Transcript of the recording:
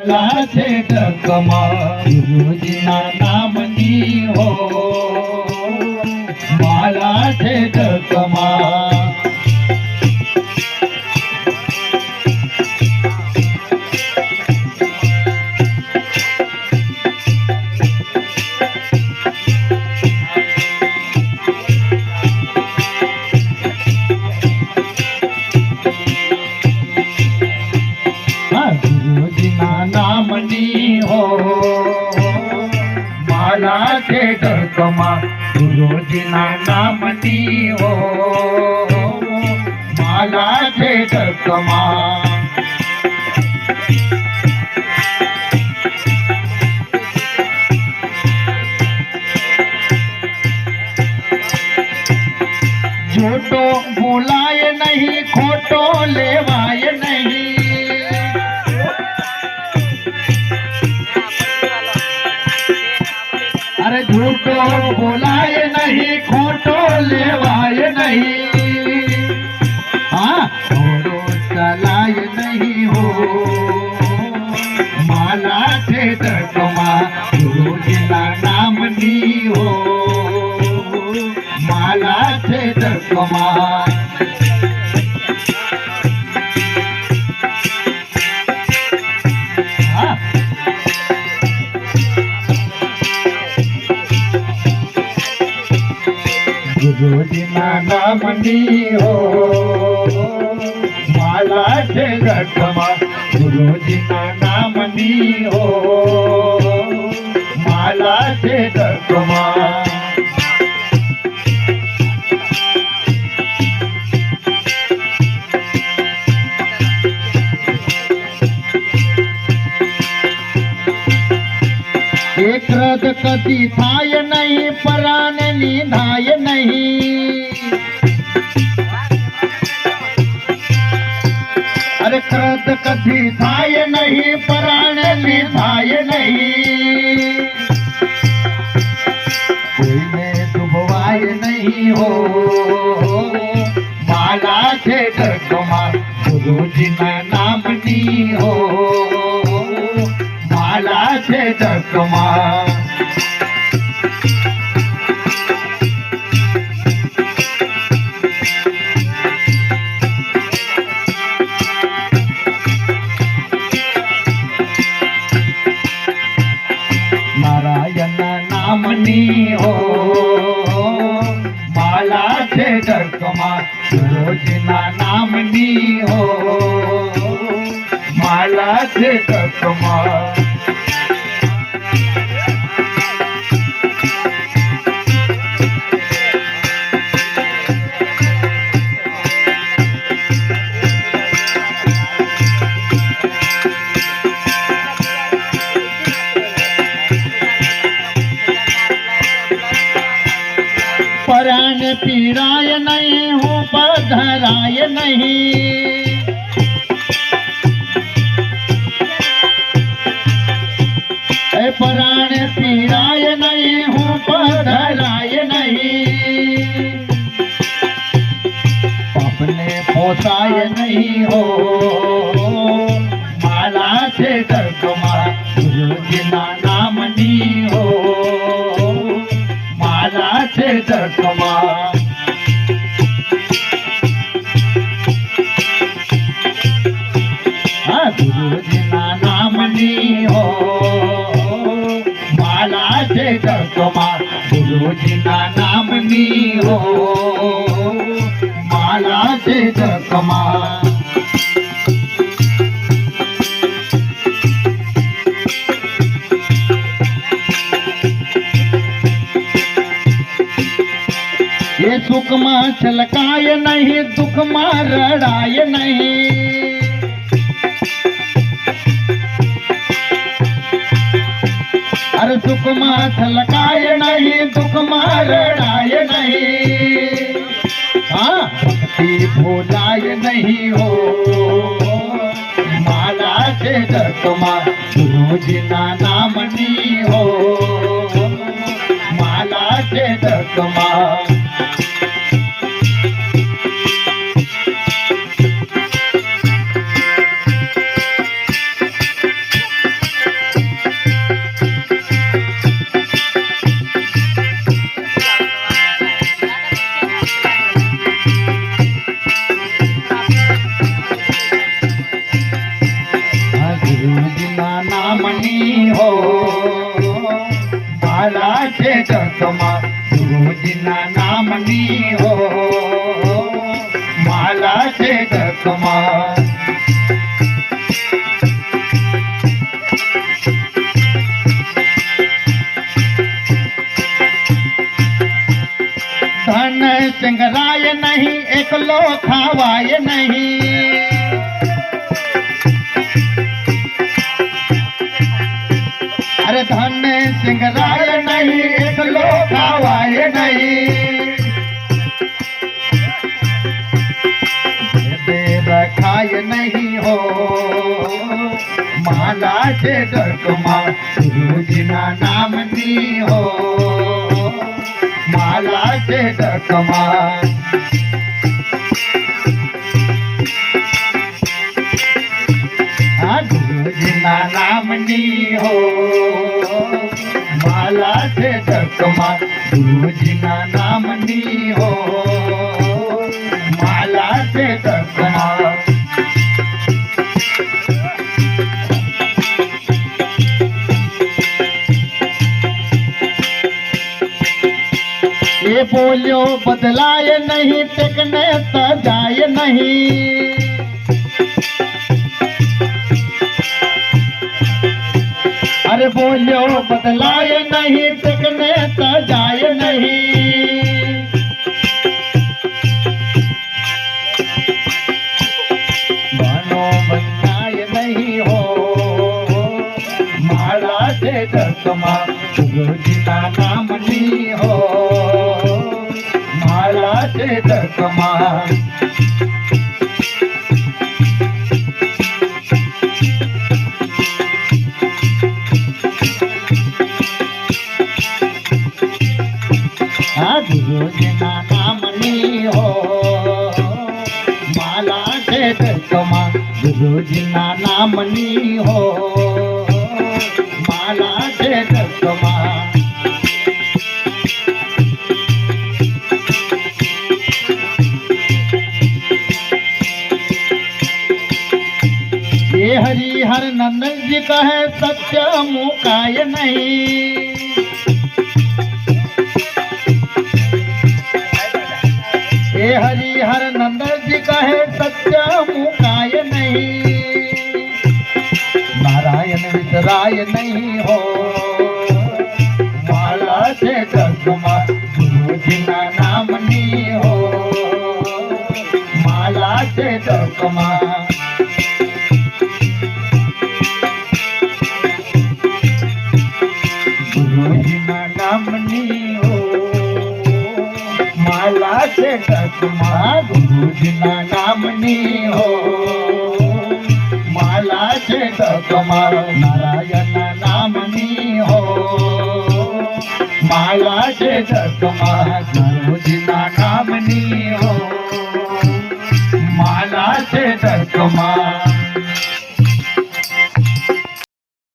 માલા છે ડગમાં ગુરુજીના નામની હો, માલા છે ડગમાં. ગુરુજીના નામની હો, માલા છે ડગમાં ગુરુજીના નામની હો, માલા છે ડગમાં. જોટો બોલાય નહીં, ખોટો લેવાય નહીં. અરે झूठो बोलाय नहीं, खोटो लेवाय नहीं. हाँ घोड़ो चलाय नहीं हो, माला છે ડગમાં ગુરુજીના નામની હો, માલા છે ડગમાં. ગુરુજીના નામની હો, માલા છે ડગમાં ગુરુજીના નામની હો, માલા છે ડગમાં. એક રદ કદી થાય નહીં, પરાને નિંદાય નહીં. અરે ક્રદ કદી થાય નહીં, પરાને નિંદાય નહીં. કોઈને ડૂબવાય નહીં હો, માલા છે ડગમાં ગુરુજીના નામની હો, માલા છે ડગમાં. નારાયણ નામની હો, માલા છે ડગમાં ગુરુજીના નામની હો, માલા છે ડગમાં. પરાણ પીરાય નહીં, હું પધરાય નહીં. પરાણ પીરાય નહીં, હું પધરાય નહીં. પાપને પોસાય નહીં હો, માલા છે ડગમાં ગુરુજીના નામની હો, માલા છે ડગમાં. હા ગુરુજીના નામની હો, માલા છે ડગમાં ગુરુજીના નામની હો, માલા છે ડગમાં. એ સુખમાં છલકાય નહીં, દુઃખમાં રડાય નહીં. અરે સુખમાં છલકાય નહીં, દુઃખમાં રડાય નહીં. હા ભક્તિ ભૂલાય નહીં હો, માલા છે ડગમાં ગુરુજીના નામની હો, માલા છે ડગમાં. ગુરુજીના નામની હો માલા છે જગમાં ગુરુજીના નામની હો માલા છે જગમાં ધન સંગરાય નહીં એકલો ખાવાય નહીં અરે ધન સંગરાય નહીં એકલો ખાવાય નહીં રખાય નહીં હો માલા છે જગમાં ગુરુજીના નામની હો માલા છે જગમાં ગુરુજીના નામની હો માલા છે જગમાં ગુરુજીના નામની હો માલા છે જગમાં એ બોલ્યો બદલાય નહીં ટેકને સજાય નહીં અરે બોલ્યો બદલાય નહીં ટેકને સજાય નહીં બનો બદલાય નહીં હો માળા છે જગમાં ગુરુજીના નામની હો માલા છે જગમાં ગુરુજીના નામની હો માલા છે જગમાં ગુરુજીના નામની હો માલા છે જગમાં ये हरिहर नंदन जी कहे सत्य मुकाय नहीं ये हरिहर नंदन जी कहे सत्य मुकाय नहीं नारायण विसराय नहीं हो माला से जगમાં गुरुजीના નામની हो माला से जगમાં ગુરુજીના નામની હો માલા છે જગમાં ગુરુજીના નામની હો માલા છે જગમાં નારાયણના નામની હો માલા છે જગમાં ગુરુજીના નામની હો માલા છે જગમાં